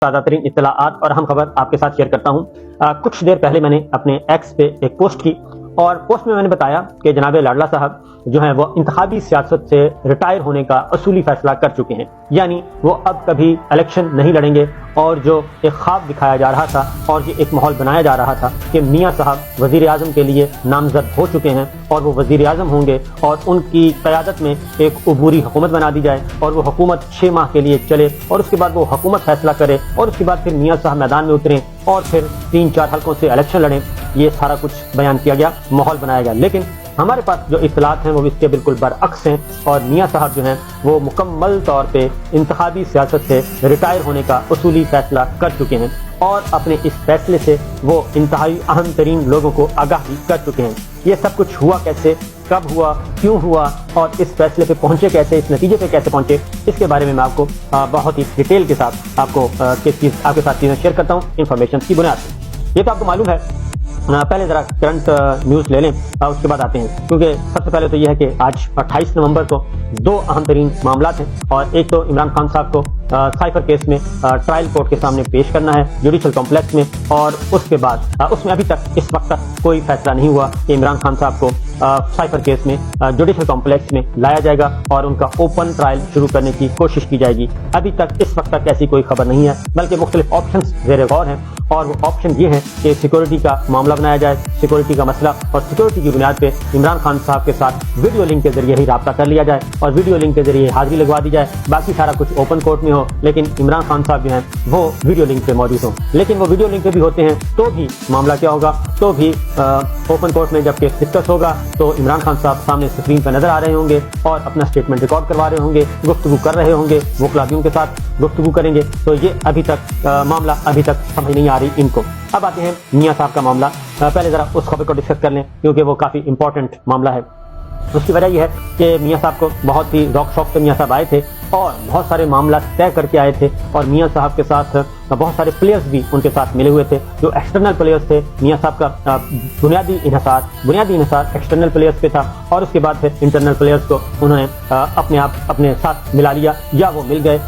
ताज़ा तरीन इत्तलाआत और अहम खबर आपके साथ शेयर करता हूँ। कुछ देर पहले मैंने अपने एक्स पे एक पोस्ट की और पोस्ट में मैंने बताया कि जनाब लाडला साहब जो हैं वो इंतखाबी सियासत से रिटायर होने का असूली फैसला कर चुके हैं, यानी वो अब कभी इलेक्शन नहीं लड़ेंगे। और जो एक ख्वाब दिखाया जा रहा था और ये एक माहौल बनाया जा रहा था कि मियाँ साहब वज़ीर आज़म के लिए नामजद हो चुके हैं और वो वज़ीर आज़म होंगे और उनकी क़यादत में एक अबूरी हुकूमत बना दी जाए और वो हुकूमत 6 माह के लिए चले और उसके बाद वो हुकूमत फैसला करे और उसके बाद फिर मियाँ साहब मैदान में उतरें और फिर 3-4 हल्कों से इलेक्शन लड़ें। ये सारा कुछ बयान किया गया, माहौल बनाया गया, लेकिन हमारे पास जो इत्तलात हैं वो इसके बिल्कुल बरअक्स हैं और मियाँ साहब जो हैं वो मुकम्मल तौर पे इंतखाबी सियासत से रिटायर होने का उसूली फैसला कर चुके हैं और अपने इस फैसले से वो इंतहाई अहम तरीन लोगों को आगाह भी कर चुके हैं। ये सब कुछ हुआ कैसे, कब हुआ, क्यों हुआ और इस फैसले पे पहुंचे कैसे, इस नतीजे पे कैसे पहुंचे, इसके बारे में मैं आपको बहुत ही डिटेल के साथ आपके साथ चीज़ें शेयर करता हूँ इन्फॉर्मेशन की बुनियाद पर। ये तो आपको मालूम है, पहले ज़रा करंट न्यूज़ ले लें उसके बाद आते हैं, क्योंकि सबसे पहले तो यह है कि आज 28 नवंबर को 2 अहम तरीन मामला हैं और एक तो इमरान खान साहब को साइफर केस में ट्रायल कोर्ट के सामने पेश करना है जुडिशल कॉम्प्लेक्स में और उसके बाद उसमें अभी तक इस वक्त तक कोई फैसला नहीं हुआ कि इमरान खान साहब को साइफर केस में जुडिशल कॉम्प्लेक्स में लाया जाएगा और उनका ओपन ट्रायल शुरू करने की कोशिश की जाएगी। अभी तक इस वक्त तक ऐसी कोई खबर नहीं है, बल्कि मुख्तलिफ ऑप्शन ज़ेर गौर हैं और वो ऑप्शन ये हैं कि सिक्योरिटी का मामला बनाया जाए, सिक्योरिटी का मसला, और सिक्योरिटी की बुनियाद पे इमरान खान साहब के साथ वीडियो लिंक के जरिए ही रब्ता कर लिया जाए और वीडियो लिंक के जरिए हाजिरी लगवा दी जाए। बाकी सारा कुछ ओपन कोर्ट में हो, लेकिन इमरान खान साहब जो हैं वो वीडियो लिंक पे मौजूद हों। लेकिन वो वीडियो लिंक पे भी होते हैं तो भी मामला क्या होगा, तो भी ओपन कोर्ट में जब केस डिस्कस होगा तो इमरान खान साहब सामने स्क्रीन पर नजर आ रहे होंगे और अपना स्टेटमेंट रिकॉर्ड करवा रहे होंगे, गुफ्तगू कर रहे होंगे, वकीलों के साथ गुफ्तगू करेंगे। तो ये अभी तक मामला अभी तक समझ नहीं आ रही इनको। अब आते हैं मियाँ साहब का मामला। पहले ज़रा उस खबर को डिस्कस कर लें क्योंकि वो काफ़ी इंपॉर्टेंट मामला है। उसकी वजह यह है कि मियाँ साहब को बहुत ही रौक शौक से मियाँ साहब आए थे और बहुत सारे मामला तय करके आए थे और मियाँ साहब के साथ बहुत सारे प्लेयर्स भी उनके साथ मिले हुए थे। जो एक्सटर्नल प्लेयर्स थे, मियाँ साहब का बुनियादी इन्हिसार एक्सटर्नल प्लेयर्स पे था और उसके बाद फिर इंटरनल प्लेयर्स को उन्होंने अपने साथ मिला लिया या वो मिल गए,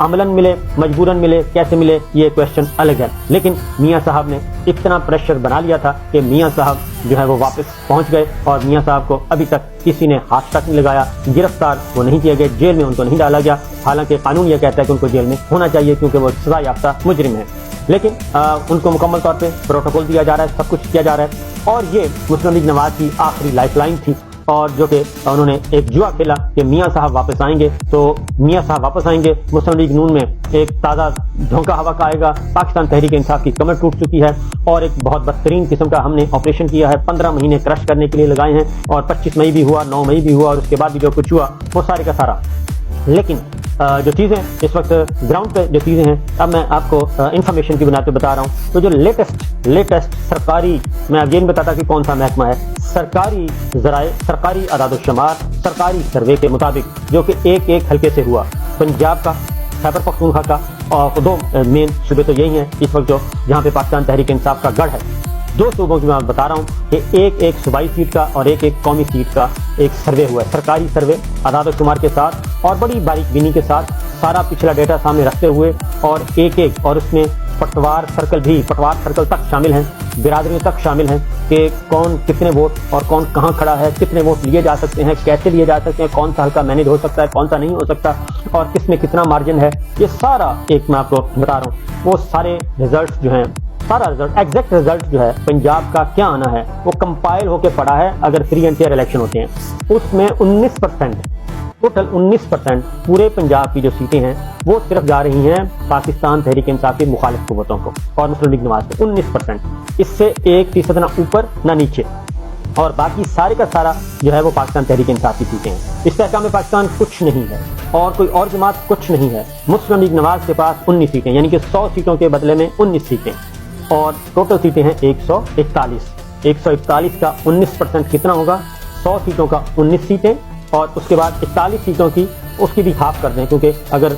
अमलन मिले, मजबूरन मिले, कैसे मिले ये क्वेश्चन अलग है। लेकिन मियाँ साहब ने इतना प्रेशर बना लिया था कि मियाँ साहब जो है वो वापस पहुंच गए और मियाँ साहब को अभी तक किसी ने हाथ तक नहीं लगाया, गिरफ्तार वो नहीं किए गए, जेल में उनको नहीं डाला गया। हालांकि कानून ये कहता है कि उनको जेल में होना चाहिए क्योंकि वो सजा याफ्ता मुजरिम है, लेकिन उनको मुकम्मल तौर पे प्रोटोकॉल दिया जा रहा है, सब कुछ किया जा रहा है। और ये मुस्लिम लीग नवाज की आखिरी लाइफलाइन थी और जो कि उन्होंने एक जुआ खेला कि मियाँ साहब वापस आएंगे, तो मियाँ साहब वापस आएंगे, मुस्लिम लीग नून में एक ताज़ा झोंका हवा का आएगा। पाकिस्तान तहरीक इंसाफ की कमर टूट चुकी है और एक बहुत बदतरीन किस्म का हमने ऑपरेशन किया है, 15 महीने क्रश करने के लिए लगाए हैं और 25 मई भी हुआ, 9 मई भी हुआ और उसके बाद भी जो कुछ हुआ वो सारे का सारा। लेकिन जो चीज़ें इस वक्त ग्राउंड पे जो चीज़ें हैं, अब मैं आपको इन्फॉर्मेशन की बुनियाद पे बता रहा हूँ। तो जो लेटेस्ट सरकारी, मैं अब ये नहीं बताता कि कौन सा महकमा है, सरकारी ज़राए, सरकारी आदाद-ओ-शुमार, सरकारी सर्वे के मुताबिक जो कि एक हल्के से हुआ, पंजाब का, खैबर पख्तूनख्वा का और 2 मेन सूबे तो यही हैं इस वक्त जो जहाँ पे पाकिस्तान तहरीक इंसाफ का गढ़ है। 2 सूबों की मैं बता रहा हूँ कि एक सूबाई सीट का और एक कौमी सीट का एक सर्वे हुआ है, सरकारी सर्वे आदाद-ओ-शुमार के साथ और बड़ी बारीक बीनी के साथ सारा पिछला डेटा सामने रखते हुए और एक और उसमें पटवार सर्कल तक शामिल हैं, बिरादरियों तक शामिल हैं कि कौन कितने वोट और कौन कहाँ खड़ा है, कितने वोट लिए जा सकते हैं, कैसे लिए जा सकते हैं, कौन सा हल्का मैनेज हो सकता है, कौन सा नहीं हो सकता और किसमें कितना मार्जिन है, ये सारा एक मैं आपको बता रहा हूँ। वो सारे रिजल्ट जो हैं, सारा रिजल्ट, एग्जैक्ट रिजल्ट जो है पंजाब का क्या आना है वो कंपाइल होकर पड़ा है। अगर फ्री एंड फेयर इलेक्शन होते हैं उसमें 19%, टोटल 19% पूरे पंजाब की जो सीटें हैं वो सिर्फ जा रही हैं पाकिस्तान तहरीक इंसाफ की मुखालिफ कुव्वतों को और मुस्लिम लीग नवाज को। 19%, इससे 1% ना ऊपर ना नीचे और बाकी सारे का सारा जो है वो पाकिस्तान तहरीक इंसाफ की सीटें हैं। इस तहकाम में पाकिस्तान कुछ नहीं है और कोई और जमात कुछ नहीं है। मुस्लिम लीग नवाज के पास 19 सीटें, यानी कि 100 सीटों के बदले में 19 सीटें और टोटल सीटें हैं 141 का 19% कितना होगा, 100 सीटों का 19 सीटें और उसके बाद 41 सीटों की उसकी भी हाफ कर दें, क्योंकि अगर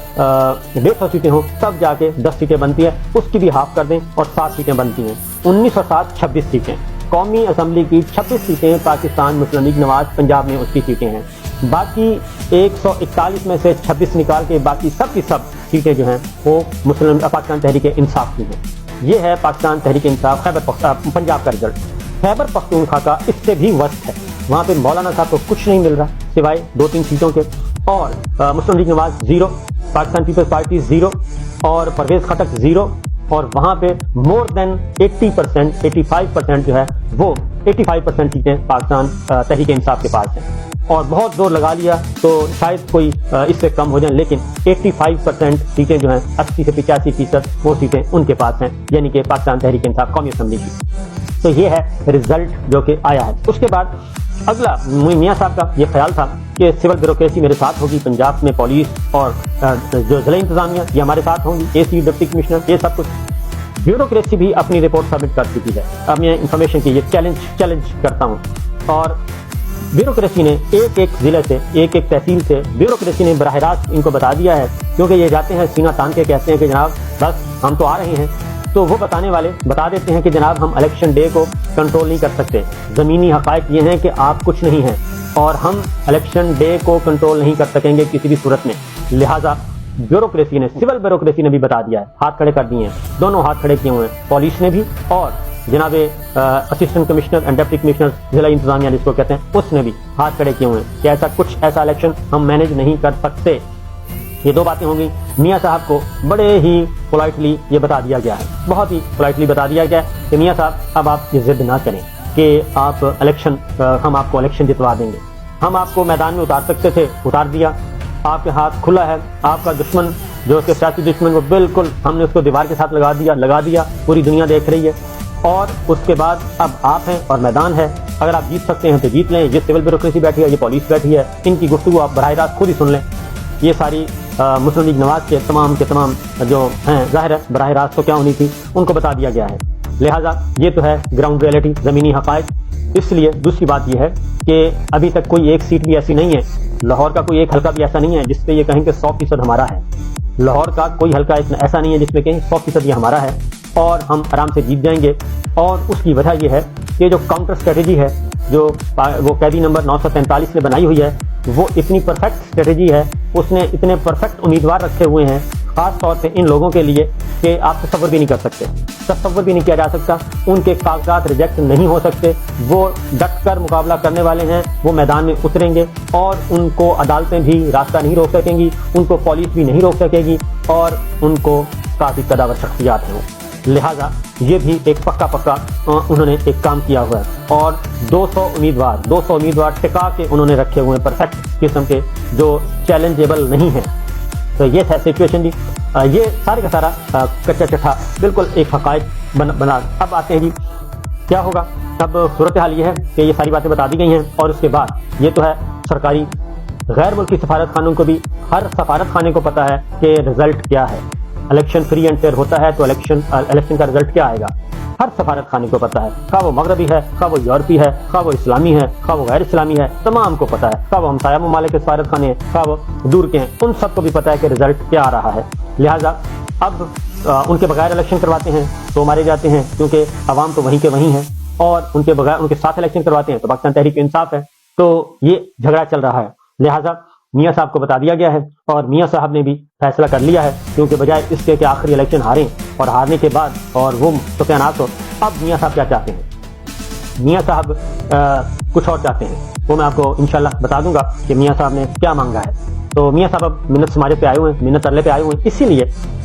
150 सीटें हों तब जाके 10 सीटें बनती है, उसकी भी हाफ कर दें और 7 सीटें बनती हैं। 19 और 7 26 सीटें, कौमी असम्बली की 26 सीटें पाकिस्तान मुस्लिम लीग नवाज पंजाब में उसकी सीटें हैं। باقی 141 میں سے 26 نکال کے باقی سب کی سب سیٹیں جو ہیں وہ پاکستان تحریک انصاف کی ہیں۔ یہ ہے پاکستان تحریک انصاف پنجاب کا رزلٹ۔ خیبر پختونخوا کا اس سے بھی ورسٹ ہے، وہاں پہ مولانا صاحب کو کچھ نہیں مل رہا سوائے 2-3 سیٹوں کے، اور مسلم لیگ نواز 0، پاکستان پیپلز پارٹی 0 اور پرویز خٹک 0، اور وہاں پہ مور دین 85% جو ہے وہ 85% سیٹیں پاکستان تحریک انصاف کے پاس ہیں، اور بہت زور لگا لیا تو شاید کوئی اس سے کم ہو جائیں، لیکن 85% سیٹیں جو ہیں 80 سے 85% وہ سیٹیں ان کے پاس ہیں، یعنی کہ پاکستان تحریک انصاف قومی اسمبلی کی۔ تو یہ ہے رزلٹ جو کہ آیا ہے۔ اس کے بعد اگلا میاں صاحب کا یہ خیال تھا کہ سول بیوروکریسی میرے ساتھ ہوگی، پنجاب میں پولیس اور جو ضلع انتظامیہ یہ ہمارے ساتھ ہوں گی، اے سی ڈپٹی کمشنر یہ سب کچھ۔ بیوروکریسی بھی اپنی رپورٹ سبمٹ کر چکی ہے۔ اب میں انفارمیشن کی یہ چیلنج کرتا ہوں، اور بیوروکریسی نے ایک ضلع سے ایک تحصیل سے بیوروکریسی نے براہ راست ان کو بتا دیا ہے، کیونکہ یہ جاتے ہیں سینہ تان کے کہتے ہیں کہ جناب بس ہم تو آ رہے ہیں، تو وہ بتانے والے بتا دیتے ہیں کہ جناب ہم الیکشن ڈے کو کنٹرول نہیں کر سکتے، زمینی حقائق یہ ہیں کہ آپ کچھ نہیں ہیں اور ہم الیکشن ڈے کو کنٹرول نہیں کر سکیں گے کسی بھی صورت میں، لہٰذا بیوروکریسی نے سول بیوروکریسی نے بھی بتا دیا ہے، ہاتھ کھڑے کر دیے ہیں، دونوں ہاتھ کھڑے کیے ہوئے ہیں، پولیس نے بھی اور جناب assistant commissioner and deputy commissioner ضلع انتظامیہ جس کو کہتے ہیں اس نے بھی ہاتھ کھڑے کیے ہوئے ہیں کہ ایسا الیکشن ہم مینیج نہیں کر سکتے۔ یہ دو باتیں ہوں گی۔ میاں صاحب کو بڑے ہی پولائٹلی یہ بتا دیا گیا ہے، بہت ہی پولائٹلی بتا دیا گیا ہے کہ میاں صاحب اب آپ یہ ضد نہ کریں کہ آپ ہم آپ کو الیکشن جتوا دیں گے، ہم آپ کو میدان میں اتار سکتے تھے، اتار دیا، آپ کے ہاتھ کھلا ہے، آپ کا دشمن جو اس کے سیاسی دشمن وہ بالکل ہم نے اس کو دیوار کے ساتھ لگا دیا، پوری دنیا دیکھ رہی ہے، اور اس کے بعد اب آپ ہیں اور میدان ہے، اگر آپ جیت سکتے ہیں تو جیت لیں۔ یہ سول بیوروکریسی بیٹھی ہے، یہ پولیس بیٹھی ہے، ان کی گفتگو آپ براہ راست خود ہی سن لیں۔ یہ ساری مسلم لیگ نواز کے تمام جو ہیں ظاہر ہے براہ راست تو کیا ہونی تھی ان کو بتا دیا گیا ہے، لہٰذا یہ تو ہے گراؤنڈ ریئلٹی، زمینی حقائق۔ اس لیے دوسری بات یہ ہے کہ ابھی تک کوئی ایک سیٹ بھی ایسی نہیں ہے، لاہور کا کوئی ایک حلقہ بھی ایسا نہیں ہے جس پہ یہ کہیں کہ 100% ہمارا ہے، لاہور کا کوئی حلقہ ایسا نہیں ہے جس میں کہیں 100% یہ ہمارا ہے اور ہم آرام سے جیت جائیں گے۔ اور اس کی وجہ یہ ہے کہ جو کاؤنٹر اسٹریٹجی ہے جو وہ قیدی نمبر 943 نے بنائی ہوئی ہے وہ اتنی پرفیکٹ اسٹریٹجی ہے، اس نے اتنے پرفیکٹ امیدوار رکھے ہوئے ہیں خاص طور پہ ان لوگوں کے لیے کہ آپ تصور بھی نہیں کر سکتے، تصور بھی نہیں کیا جا سکتا، ان کے کاغذات ریجیکٹ نہیں ہو سکتے، وہ ڈٹ کر مقابلہ کرنے والے ہیں، وہ میدان میں اتریں گے اور ان کو عدالتیں بھی راستہ نہیں روک سکیں گی، ان کو پولیس بھی نہیں روک سکے گی، اور ان کو کافی قداور شخصیات ہیں، لہٰذا یہ بھی ایک پکا انہوں نے ایک کام کیا ہوا ہے، اور 200 امیدوار ٹکا کے انہوں نے رکھے ہوئے ہیں پرفیکٹ قسم کے جو چیلنجیبل نہیں ہیں۔ تو یہ ہے سچویشن جی، یہ سارے کا سارا کچا چٹھا بالکل ایک حقائق بنا۔ اب آتے ہیں جی کیا ہوگا، اب صورتحال یہ ہے کہ یہ ساری باتیں بتا دی گئی ہیں، اور اس کے بعد یہ تو ہے سرکاری غیر ملکی سفارت خانوں کو بھی، ہر سفارت خانے کو پتہ ہے کہ رزلٹ کیا ہے، الیکشن فری اینڈ فیئر ہوتا ہے تو الیکشن کا رزلٹ کیا آئے گا، ہر سفارت خانے کو پتہ ہے، خواہ وہ مغربی ہے، خواہ وہ یورپی ہے، خواہ وہ اسلامی ہے، خواہ وہ غیر اسلامی ہے، تمام کو پتہ ہے، خواہ وہ ہمسایہ ممالک کے سفارت خانے ہیں، خواہ وہ دور کے ہیں، ان سب کو بھی پتہ ہے کہ رزلٹ کیا آ رہا ہے، لہٰذا اب ان کے بغیر الیکشن کرواتے ہیں تو مارے جاتے ہیں، کیونکہ عوام تو وہیں کے وہیں ہیں، اور ان کے بغیر ان کے ساتھ الیکشن کرواتے ہیں تو پاکستان تحریک انصاف ہے، تو یہ جھگڑا چل رہا ہے، لہٰذا میاں صاحب کو بتا دیا گیا ہے، اور میاں صاحب نے بھی فیصلہ کر لیا ہے، کیونکہ بجائے اس کے کہ آخری الیکشن ہاریں اور ہارنے کے بعد اور وہ سفیانات ہو، اب میاں صاحب کیا چاہتے ہیں، میاں صاحب کچھ اور چاہتے ہیں، وہ میں آپ کو انشاءاللہ بتا دوں گا کہ میاں صاحب نے کیا مانگا ہے۔ تو میاں صاحب اب منت سماجت پہ آئے ہوئے ہیں، منت ترلے پہ آئے ہوئے ہیں، اسی لیے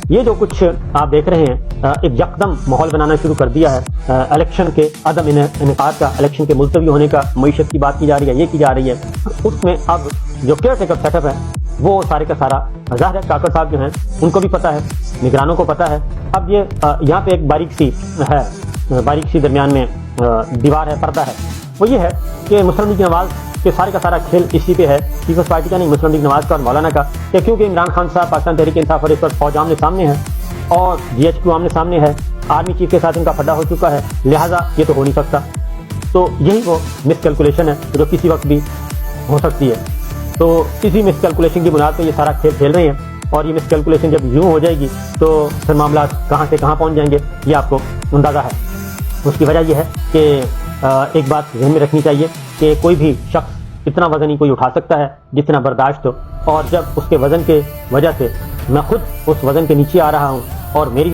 یہ جو کچھ آپ دیکھ رہے ہیں ایک یکدم ماحول بنانا شروع کر دیا ہے الیکشن کے عدم انعقاد کا، الیکشن کے ملتوی ہونے کا، معیشت کی بات کی جا رہی ہے، یہ کی جا رہی ہے، اس میں اب جو کیئر ٹیکر سیٹ اپ ہے وہ سارے کا سارا ظاہر ہے کاکڑ صاحب جو ہیں ان کو بھی پتہ ہے، نگرانوں کو پتہ ہے۔ اب یہ یہاں پہ ایک باریک سی درمیان میں دیوار ہے، پردہ ہے، وہ یہ ہے کہ مسلم لیگ نواز کہ سارے کا سارا کھیل اسی پہ ہے، پیپلز پارٹی کا نہیں، مسلم لیگ نواز کا اور مولانا کا، کہ کیونکہ عمران خان صاحب پاکستان تحریک انصاف اور اس پر فوج آمنے سامنے ہے اور GHQ آمنے سامنے ہے، آرمی چیف کے ساتھ ان کا پھڈا ہو چکا ہے، لہٰذا یہ تو ہو نہیں سکتا۔ تو یہی وہ مس کیلکولیشن ہے جو کسی وقت بھی ہو سکتی ہے، تو اسی مس کیلکولیشن کی بنیاد پہ یہ سارا کھیل کھیل رہے ہیں، اور یہ مس کیلکولیشن جب یوں ہو جائے گی تو پھر معاملات کہاں سے کہاں پہنچ جائیں گے یہ آپ کو اندازہ ہے۔ اس کی وجہ یہ ہے کہ ایک بات ذہن میں رکھنی چاہیے کہ کوئی بھی شخص اتنا وزن ہی کوئی اٹھا سکتا ہے جتنا برداشت ہو، اور جب اس کے وزن کے وجہ سے میں خود اس وزن کے نیچے آ رہا ہوں اور میری